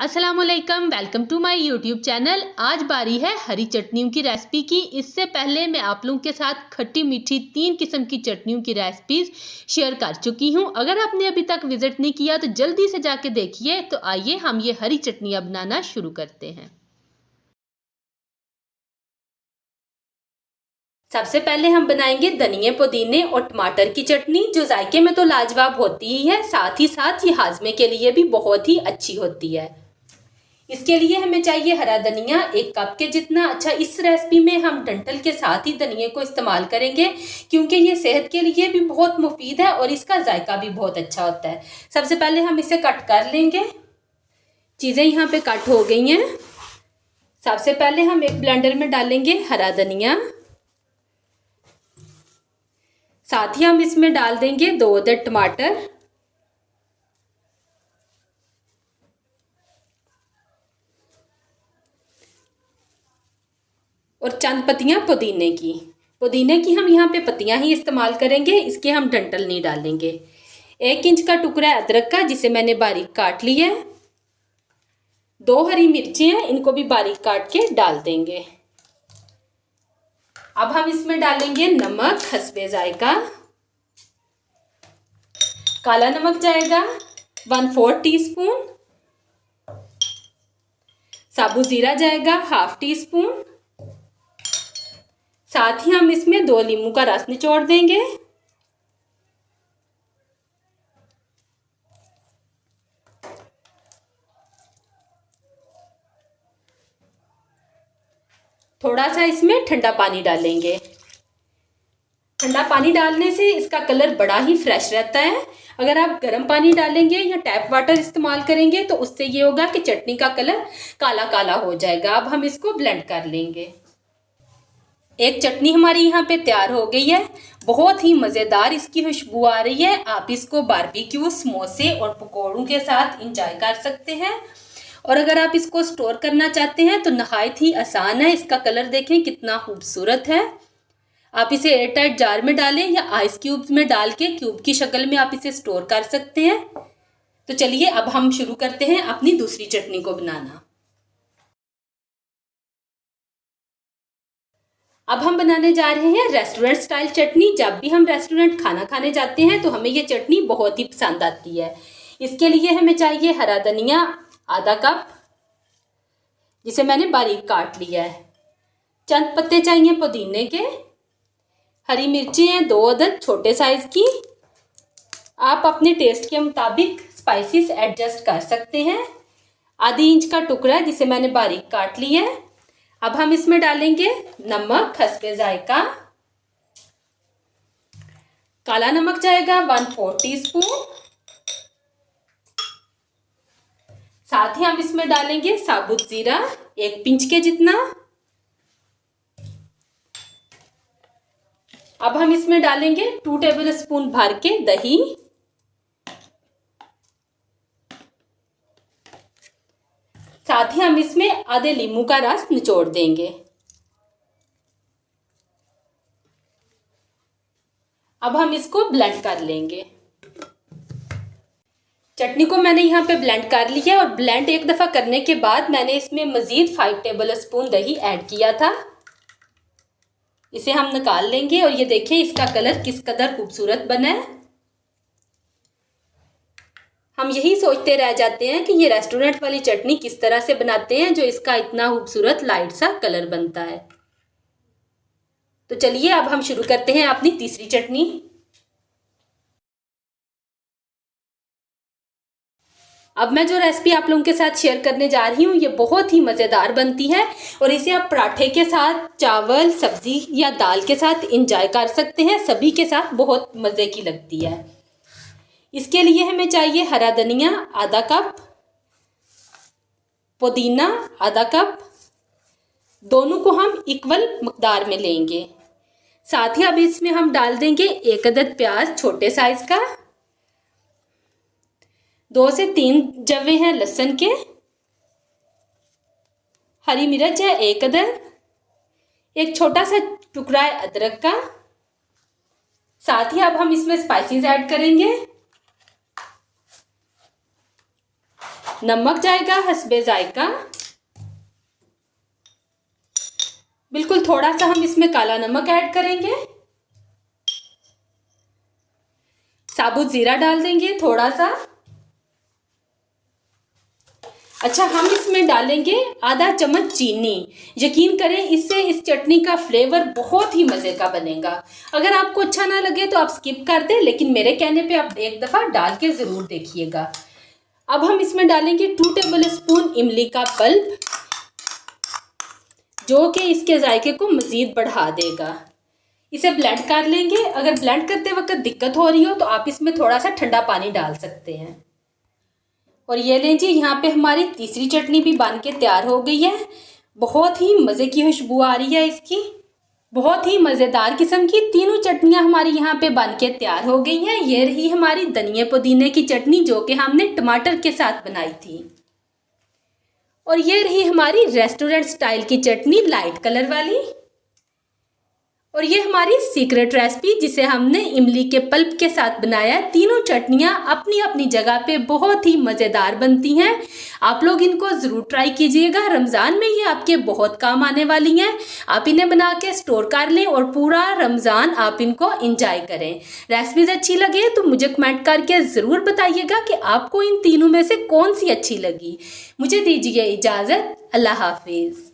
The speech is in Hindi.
अस्सलामुअलैकुम, welcome to my YouTube channel. आज बारी है हरी चटनियों की रेसिपी की। इससे पहले मैं आप लोगों के साथ खट्टी मीठी 3 किस्म की चटनियों की रेसिपीज शेयर कर चुकी हूं। अगर आपने अभी तक विजिट नहीं किया तो जल्दी से जाके देखिए। तो आइए हम ये हरी चटनियां बनाना शुरू करते हैं। सबसे पहले हम बनाएंगे धनिए, पुदीने और टमाटर की चटनी, जो जायके में तो लाजवाब होती ही है, साथ ही साथ ये हाजमे के लिए भी बहुत ही अच्छी होती है। इसके लिए हमें चाहिए हरा धनिया 1 कप के जितना। अच्छा, इस रेसिपी में हम डंठल के साथ ही धनिए को इस्तेमाल करेंगे क्योंकि ये सेहत के लिए भी बहुत मुफीद है और इसका जायका भी बहुत अच्छा होता है। सबसे पहले हम इसे कट कर लेंगे। चीज़ें यहाँ पे कट हो गई हैं। सबसे पहले हम एक ब्लेंडर में डालेंगे हरा धनिया, साथ ही हम इसमें डाल देंगे 2 अदद टमाटर और चंद पत्तियां पुदीने की हम यहाँ पे पत्तियां ही इस्तेमाल करेंगे, इसके हम डंठल नहीं डालेंगे। 1 इंच का टुकड़ा अदरक का, जिसे मैंने बारीक काट लिया है। 2 हरी मिर्ची हैं, इनको भी बारीक काट के डाल देंगे। अब हम इसमें डालेंगे नमक हस्बे जायका। काला नमक जाएगा 1/4 टीस्पून। साबुत जीरा जाएगा 1/2 टीस्पून। साथ ही हम इसमें 2 नींबू का रस निचोड़ देंगे। थोड़ा सा इसमें ठंडा पानी डालेंगे। ठंडा पानी डालने से इसका कलर बड़ा ही फ्रेश रहता है। अगर आप गर्म पानी डालेंगे या टैप वाटर इस्तेमाल करेंगे तो उससे ये होगा कि चटनी का कलर काला काला हो जाएगा। अब हम इसको ब्लेंड कर लेंगे। एक चटनी हमारी यहाँ पे तैयार हो गई है। बहुत ही मज़ेदार इसकी खुशबू आ रही है। आप इसको बारबेक्यू, समोसे और पकौड़ों के साथ इंजॉय कर सकते हैं। और अगर आप इसको स्टोर करना चाहते हैं तो नहायत ही आसान है। इसका कलर देखें कितना खूबसूरत है। आप इसे एयर टाइट जार में डालें या आइस क्यूब्स में डाल के क्यूब की शक्ल में आप इसे स्टोर कर सकते हैं। तो चलिए अब हम शुरू करते हैं अपनी दूसरी चटनी को बनाना। अब हम बनाने जा रहे हैं रेस्टोरेंट स्टाइल चटनी। जब भी हम रेस्टोरेंट खाना खाने जाते हैं तो हमें ये चटनी बहुत ही पसंद आती है। इसके लिए हमें चाहिए हरा धनिया आधा कप, जिसे मैंने बारीक काट लिया है। चंद पत्ते चाहिए पुदीने के। हरी मिर्ची हैं 2 अदद छोटे साइज की। आप अपने टेस्ट के मुताबिक स्पाइसेस एडजस्ट कर सकते हैं। आधी इंच का टुकड़ा, जिसे मैंने बारीक काट लिया है। अब हम इसमें डालेंगे नमक हस्बे जायका। काला नमक जाएगा 1/4 टीस्पून। साथ ही हम इसमें डालेंगे साबुत जीरा 1 पिंच के जितना। अब हम इसमें डालेंगे 2 टेबल स्पून भर के दही। साथ ही हम इसमें आधे नींबू का रस निचोड़ देंगे। अब हम इसको ब्लेंड कर लेंगे। चटनी को मैंने यहाँ पे ब्लेंड कर लिया और ब्लेंड एक दफ़ा करने के बाद मैंने इसमें मज़ीद 5 टेबल स्पून दही ऐड किया था। इसे हम निकाल लेंगे और ये देखिए इसका कलर किस कदर खूबसूरत बना है। हम यही सोचते रह जाते हैं कि ये रेस्टोरेंट वाली चटनी किस तरह से बनाते हैं जो इसका इतना खूबसूरत लाइट सा कलर बनता है। तो चलिए अब हम शुरू करते हैं अपनी तीसरी चटनी। अब मैं जो रेसिपी आप लोगों के साथ शेयर करने जा रही हूँ ये बहुत ही मज़ेदार बनती है और इसे आप पराठे के साथ, चावल, सब्जी या दाल के साथ इंजॉय कर सकते हैं। सभी के साथ बहुत मज़े की लगती है। इसके लिए हमें चाहिए हरा धनिया आधा कप, पुदीना आधा कप। दोनों को हम इक्वल मकदार में लेंगे। साथ ही अब इसमें हम डाल देंगे 1 अदद प्याज छोटे साइज का। 2 से 3 जवे हैं लहसुन के। हरी मिर्च है 1 अदद। एक छोटा सा टुकड़ा है अदरक का। साथ ही अब हम इसमें स्पाइसेस ऐड करेंगे। नमक जाएगा हस्बे जायका। बिल्कुल थोड़ा सा हम इसमें काला नमक ऐड करेंगे। साबुत जीरा डाल देंगे थोड़ा सा। अच्छा, हम इसमें डालेंगे आधा चम्मच चीनी। यकीन करें, इससे इस चटनी का फ्लेवर बहुत ही मज़े का बनेगा। अगर आपको अच्छा ना लगे तो आप स्किप कर दें, लेकिन मेरे कहने पे आप एक दफ़ा डाल के ज़रूर देखिएगा। अब हम इसमें डालेंगे 2 टेबल स्पून इमली का पल्प, जो कि इसके जायके को मज़ीद बढ़ा देगा। इसे ब्लेंड कर लेंगे। अगर ब्लेंड करते वक्त दिक्कत हो रही हो तो आप इसमें थोड़ा सा ठंडा पानी डाल सकते हैं। और ये लें जी, यहाँ पे हमारी तीसरी चटनी भी बन के तैयार हो गई है। बहुत ही मज़े की खुशबू आ रही है इसकी, बहुत ही मज़ेदार किस्म की तीनों चटनियाँ हमारी यहाँ पे बन के तैयार हो गई हैं। ये रही हमारी धनिया पुदीने की चटनी, जो कि हमने टमाटर के साथ बनाई थी। और ये रही हमारी रेस्टोरेंट स्टाइल की चटनी, लाइट कलर वाली। और ये हमारी सीक्रेट रेसिपी, जिसे हमने इमली के पल्प के साथ बनाया है। तीनों चटनियाँ अपनी अपनी जगह पे बहुत ही मज़ेदार बनती हैं। आप लोग इनको ज़रूर ट्राई कीजिएगा। रमज़ान में ये आपके बहुत काम आने वाली हैं। आप इन्हें बना के स्टोर कर लें और पूरा रमज़ान आप इनको इंजॉय करें। रेसिपीज़ अच्छी लगे तो मुझे कमेंट करके ज़रूर बताइएगा कि आपको इन तीनों में से कौन सी अच्छी लगी। मुझे दीजिए इजाज़त। अल्लाह हाफिज़।